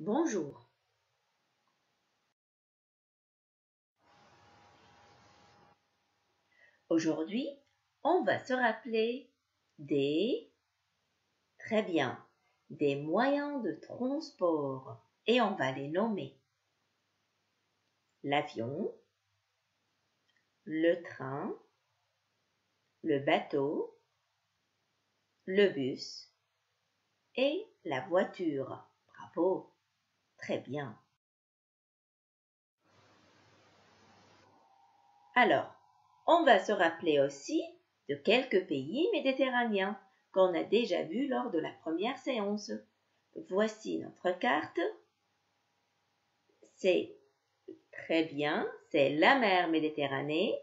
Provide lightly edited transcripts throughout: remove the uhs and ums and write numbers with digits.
Bonjour. Aujourd'hui, on va se rappeler très bien, des moyens de transport et on va les nommer. L'avion, le train, le bateau, le bus et la voiture. Bravo, très bien. Alors, on va se rappeler aussi de quelques pays méditerranéens qu'on a déjà vus lors de la première séance. Voici notre carte. C'est très bien, c'est la mer Méditerranée.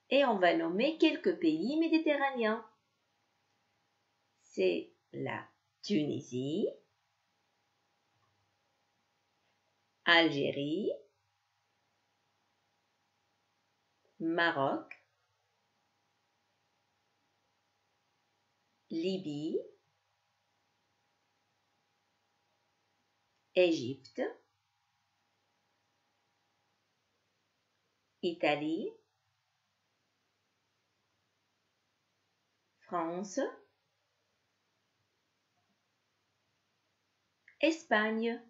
Et on va nommer quelques pays méditerranéens. C'est la Tunisie, Algérie, Maroc, Libye, Égypte, Italie, France, Espagne.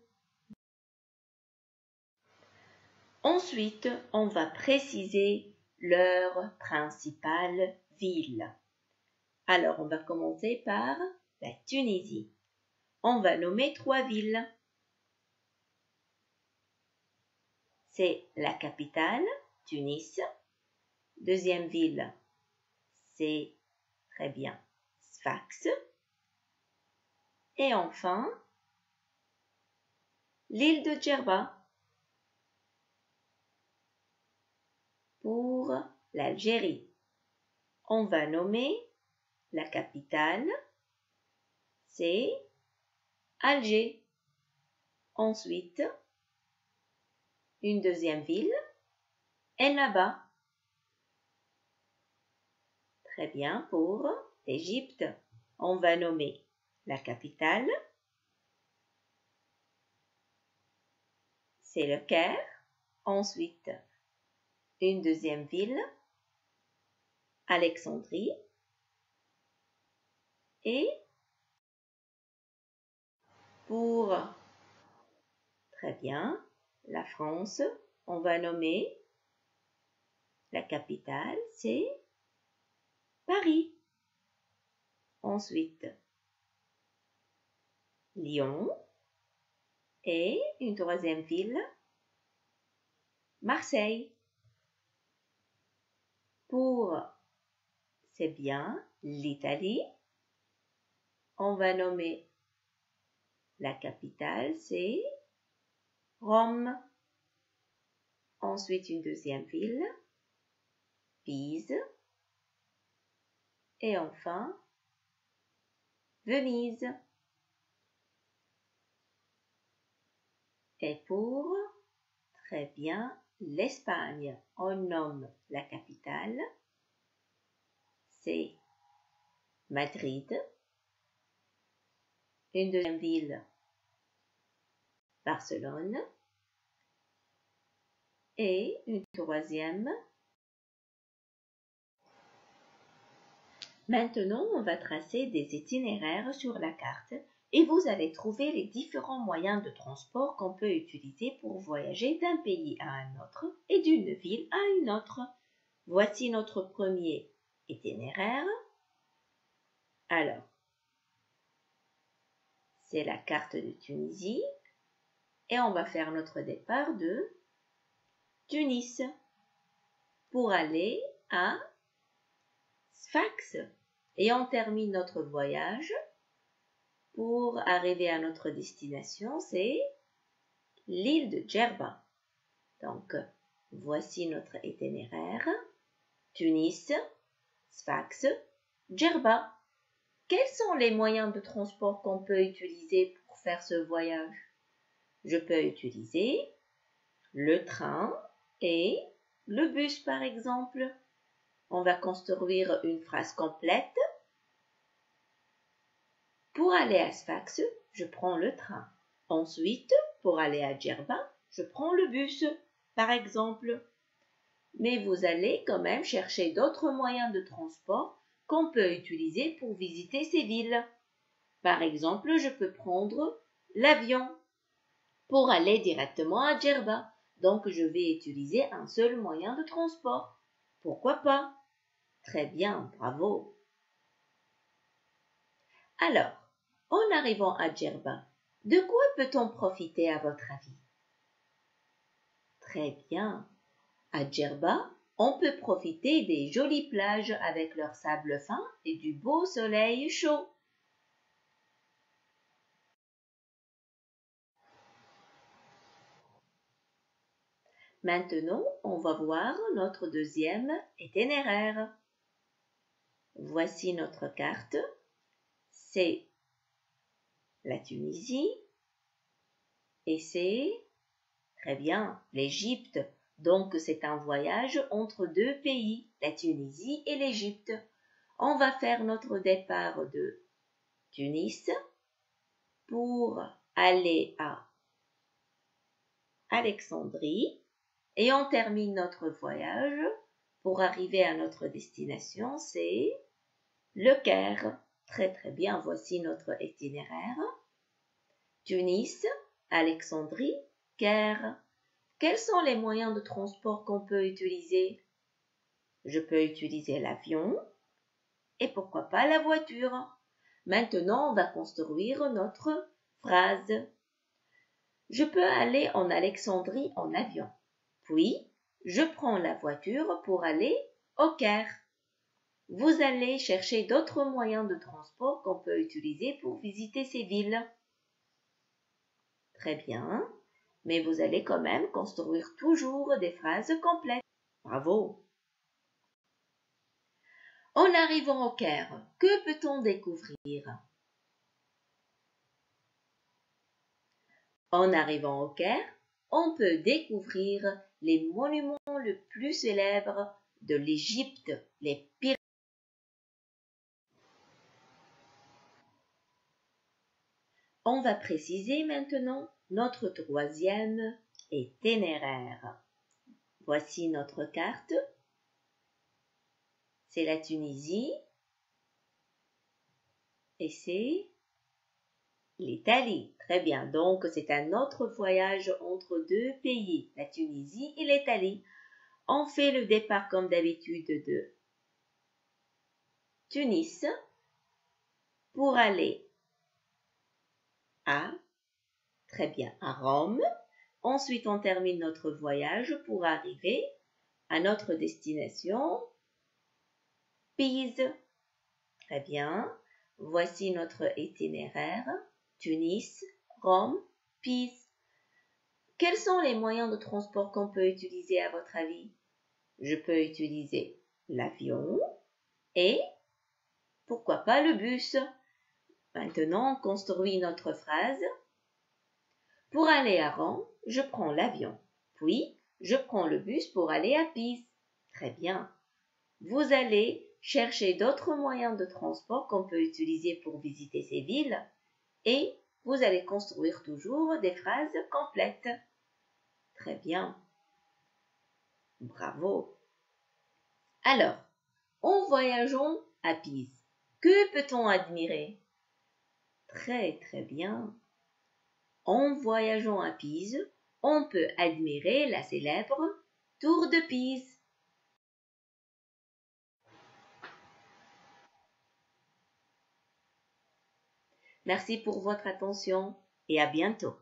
Ensuite, on va préciser leurs principales villes. Alors, on va commencer par la Tunisie. On va nommer 3 villes. C'est la capitale, Tunis. Deuxième ville, c'est très bien, Sfax. Et enfin, l'île de Djerba. Pour l'Algérie, on va nommer la capitale, c'est Alger. Ensuite, une deuxième ville, Ennaba. Très bien, pour l'Égypte, on va nommer la capitale, c'est le Caire. Ensuite, une deuxième ville, Alexandrie. Et pour, très bien, la France, on va nommer la capitale, c'est Paris. Ensuite, Lyon. Et une troisième ville, Marseille. Pour, c'est bien, l'Italie, on va nommer la capitale, c'est Rome. Ensuite, une deuxième ville, Pise. Et enfin, Venise. Et pour, très bien, l'Espagne, on nomme la capitale, c'est Madrid. Une deuxième ville, Barcelone. Et une troisième. Maintenant, on va tracer des itinéraires sur la carte et vous allez trouver les différents moyens de transport qu'on peut utiliser pour voyager d'un pays à un autre et d'une ville à une autre. Voici notre premier itinéraire. Alors, c'est la carte de Tunisie et on va faire notre départ de Tunis pour aller à Sfax et on termine notre voyage pour arriver à notre destination, c'est l'île de Djerba. Donc, voici notre itinéraire. Tunis, Sfax, Djerba. Quels sont les moyens de transport qu'on peut utiliser pour faire ce voyage? Je peux utiliser le train et le bus, par exemple. On va construire une phrase complète. Pour aller à Sfax, je prends le train. Ensuite, pour aller à Djerba, je prends le bus, par exemple. Mais vous allez quand même chercher d'autres moyens de transport qu'on peut utiliser pour visiter ces villes. Par exemple, je peux prendre l'avion pour aller directement à Djerba. Donc, je vais utiliser un seul moyen de transport. Pourquoi pas? Très bien, bravo. Alors, en arrivant à Djerba, de quoi peut-on profiter à votre avis? Très bien. À Djerba, on peut profiter des jolies plages avec leur sable fin et du beau soleil chaud. Maintenant, on va voir notre deuxième itinéraire. Voici notre carte. C'est la Tunisie et c'est, très bien, l'Égypte. Donc, c'est un voyage entre deux pays, la Tunisie et l'Égypte. On va faire notre départ de Tunis pour aller à Alexandrie et on termine notre voyage pour arriver à notre destination, c'est le Caire. Très très bien, voici notre itinéraire. Tunis, Alexandrie, Caire. Quels sont les moyens de transport qu'on peut utiliser? Je peux utiliser l'avion et pourquoi pas la voiture. Maintenant, on va construire notre phrase. Je peux aller en Alexandrie en avion. Puis, je prends la voiture pour aller au Caire. Vous allez chercher d'autres moyens de transport qu'on peut utiliser pour visiter ces villes. Très bien, mais vous allez quand même construire toujours des phrases complètes. Bravo! En arrivant au Caire, que peut-on découvrir? En arrivant au Caire, on peut découvrir les monuments les plus célèbres de l'Égypte, les pyramides. On va préciser maintenant notre troisième itinéraire. Voici notre carte. C'est la Tunisie et c'est l'Italie. Très bien, donc c'est un autre voyage entre deux pays, la Tunisie et l'Italie. On fait le départ comme d'habitude de Tunis pour aller très bien, à Rome. Ensuite, on termine notre voyage pour arriver à notre destination, Pise. Très bien. Voici notre itinéraire. Tunis, Rome, Pise. Quels sont les moyens de transport qu'on peut utiliser à votre avis? Je peux utiliser l'avion et pourquoi pas le bus. Maintenant, on construit notre phrase. Pour aller à Rome, je prends l'avion. Puis, je prends le bus pour aller à Pise. Très bien. Vous allez chercher d'autres moyens de transport qu'on peut utiliser pour visiter ces villes et vous allez construire toujours des phrases complètes. Très bien. Bravo. Alors, en voyageant à Pise, que peut-on admirer? Très très bien. En voyageant à Pise, on peut admirer la célèbre tour de Pise. Merci pour votre attention et à bientôt.